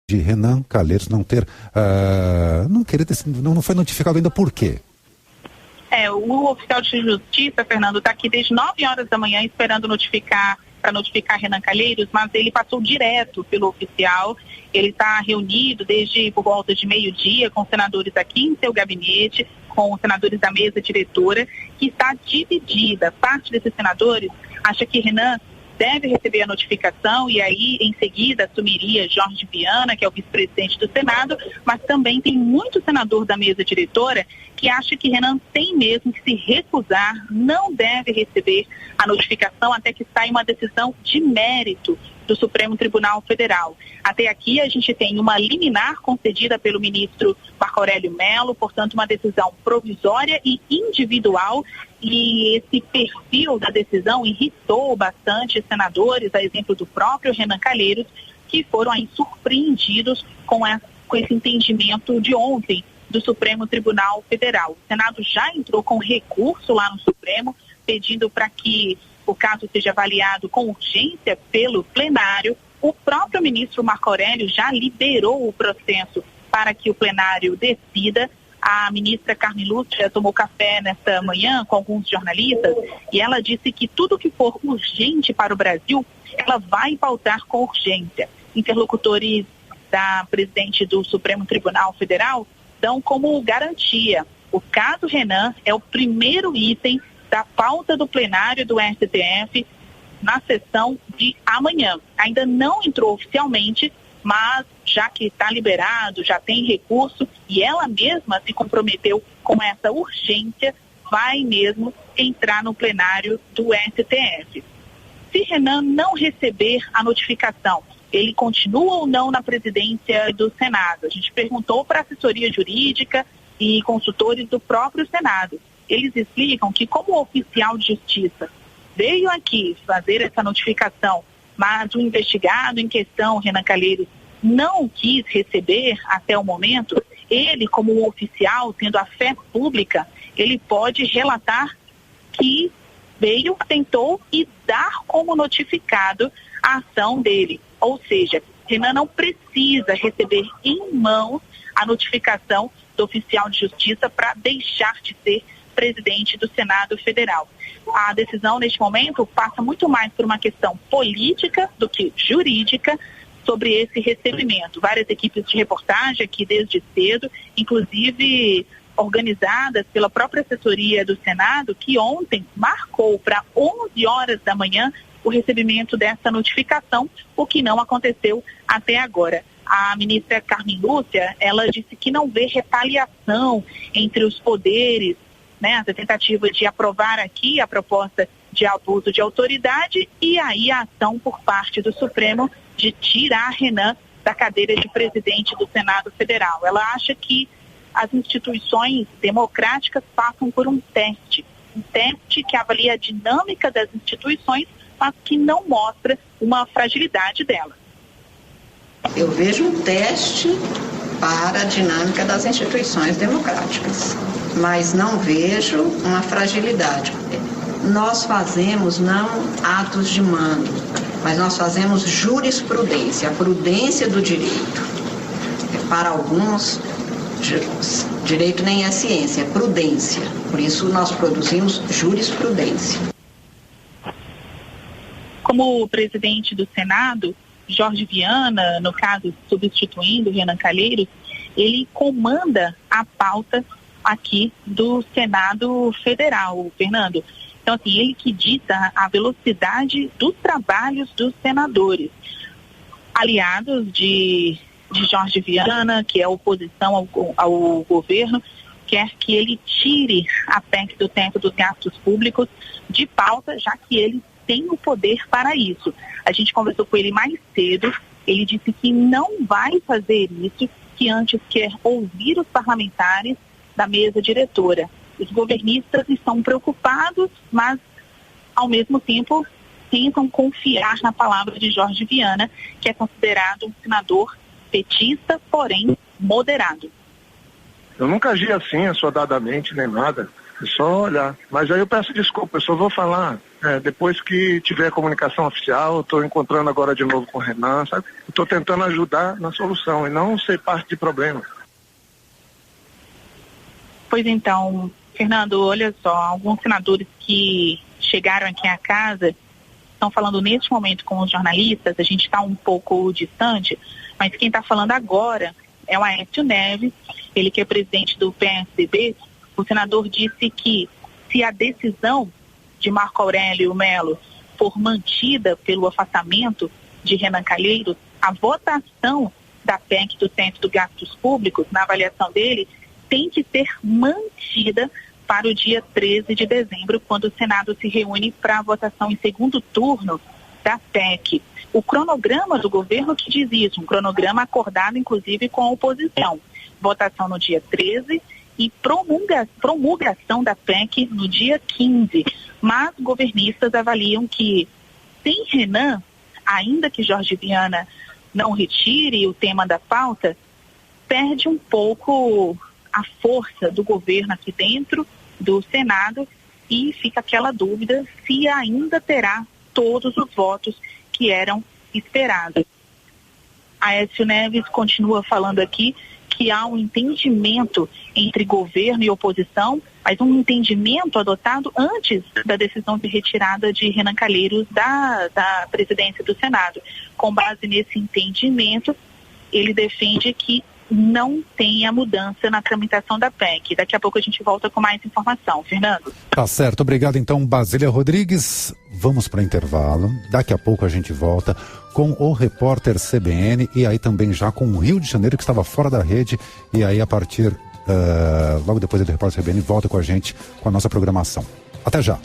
de Renan Calheiros não ter, não foi notificado ainda por quê? O oficial de justiça, Fernando, está aqui desde 9 horas da manhã esperando para notificar Renan Calheiros, mas ele passou direto pelo oficial. Ele está reunido desde por volta de meio-dia com senadores aqui em seu gabinete, com os senadores da mesa diretora, que está dividida. Parte desses senadores acha que Renan deve receber a notificação e aí, em seguida, assumiria Jorge Viana, que é o vice-presidente do Senado, mas também tem muito senador da mesa diretora que acha que Renan tem mesmo que se recusar, não deve receber a notificação até que saia uma decisão de mérito do Supremo Tribunal Federal. Até aqui a gente tem uma liminar concedida pelo ministro Marco Aurélio Mello, portanto uma decisão provisória e individual, e esse perfil da decisão irritou bastante senadores, a exemplo do próprio Renan Calheiros, que foram aí surpreendidos com esse entendimento de ontem do Supremo Tribunal Federal. O Senado já entrou com recurso lá no Supremo, pedindo para que o caso seja avaliado com urgência pelo plenário. O próprio ministro Marco Aurélio já liberou o processo para que o plenário decida. A ministra Carmen Lúcia tomou café nesta manhã com alguns jornalistas e ela disse que tudo que for urgente para o Brasil, ela vai pautar com urgência. Interlocutores da presidente do Supremo Tribunal Federal dão como garantia: o caso Renan é o primeiro item da pauta do plenário do STF na sessão de amanhã. Ainda não entrou oficialmente, mas já que está liberado, já tem recurso e ela mesma se comprometeu com essa urgência, vai mesmo entrar no plenário do STF. Se Renan não receber a notificação, ele continua ou não na presidência do Senado? A gente perguntou para a assessoria jurídica e consultores do próprio Senado. Eles explicam que, como oficial de justiça veio aqui fazer essa notificação, mas o investigado em questão, Renan Calheiros, não quis receber até o momento, ele, como oficial, tendo a fé pública, ele pode relatar que veio, tentou e dar como notificado a ação dele. Ou seja, Renan não precisa receber em mãos a notificação do oficial de justiça para deixar de ser presidente do Senado Federal. A decisão, neste momento, passa muito mais por uma questão política do que jurídica sobre esse recebimento. Várias equipes de reportagem aqui desde cedo, inclusive organizadas pela própria assessoria do Senado, que ontem marcou para 11 horas da manhã o recebimento dessa notificação, o que não aconteceu até agora. A ministra Carmen Lúcia, ela disse que não vê retaliação entre os poderes, né, a tentativa de aprovar aqui a proposta de abuso de autoridade e aí a ação por parte do Supremo de tirar Renan da cadeira de presidente do Senado Federal. Ela acha que as instituições democráticas passam por um teste que avalia a dinâmica das instituições, mas que não mostra uma fragilidade delas. Eu vejo um teste para a dinâmica das instituições democráticas, mas não vejo uma fragilidade. Nós fazemos não atos de mando, mas nós fazemos jurisprudência, a prudência do direito. Para alguns, direito nem é ciência, é prudência. Por isso nós produzimos jurisprudência. Como presidente do Senado, Jorge Viana, no caso substituindo Renan Calheiros, ele comanda a pauta aqui do Senado Federal, Fernando. Então, assim, ele que dita a velocidade dos trabalhos dos senadores. Aliados de Jorge Viana, que é oposição ao governo, quer que ele tire a PEC do teto dos gastos públicos de pauta, já que ele tem o poder para isso. A gente conversou com ele mais cedo, ele disse que não vai fazer isso, que antes quer ouvir os parlamentares da mesa diretora. Os governistas estão preocupados, mas, ao mesmo tempo, tentam confiar na palavra de Jorge Viana, que é considerado um senador petista, porém moderado. Eu nunca agi assim, assodadamente, nem nada. É só olhar. Mas aí eu peço desculpa, eu só vou falar Depois que tiver a comunicação oficial, eu estou encontrando agora de novo com o Renan, sabe? Estou tentando ajudar na solução e não ser parte de problema. Pois então, Fernando, olha só, alguns senadores que chegaram aqui à casa estão falando neste momento com os jornalistas, a gente está um pouco distante, mas quem está falando agora é o Aécio Neves, ele que é presidente do PSDB. O senador disse que se a decisão de Marco Aurélio Mello for mantida pelo afastamento de Renan Calheiros, a votação da PEC do Teto dos Gastos Públicos, na avaliação dele, tem que ser mantida para o dia 13 de dezembro, quando o Senado se reúne para a votação em segundo turno da PEC. O cronograma do governo que diz isso, um cronograma acordado inclusive com a oposição. Votação no dia 13 e promulgação da PEC no dia 15. Mas governistas avaliam que sem Renan, ainda que Jorge Viana não retire o tema da pauta, perde um pouco a força do governo aqui dentro do Senado e fica aquela dúvida se ainda terá todos os votos que eram esperados. Aécio Neves continua falando aqui que há um entendimento entre governo e oposição, mas um entendimento adotado antes da decisão de retirada de Renan Calheiros da presidência do Senado. Com base nesse entendimento, ele defende que não tenha mudança na tramitação da PEC. Daqui a pouco a gente volta com mais informação. Fernando? Tá certo, obrigado então, Basília Rodrigues. Vamos para intervalo, daqui a pouco a gente volta com o repórter CBN e aí também já com o Rio de Janeiro, que estava fora da rede, e aí a partir, logo depois do repórter CBN, volta com a gente com a nossa programação. Até já!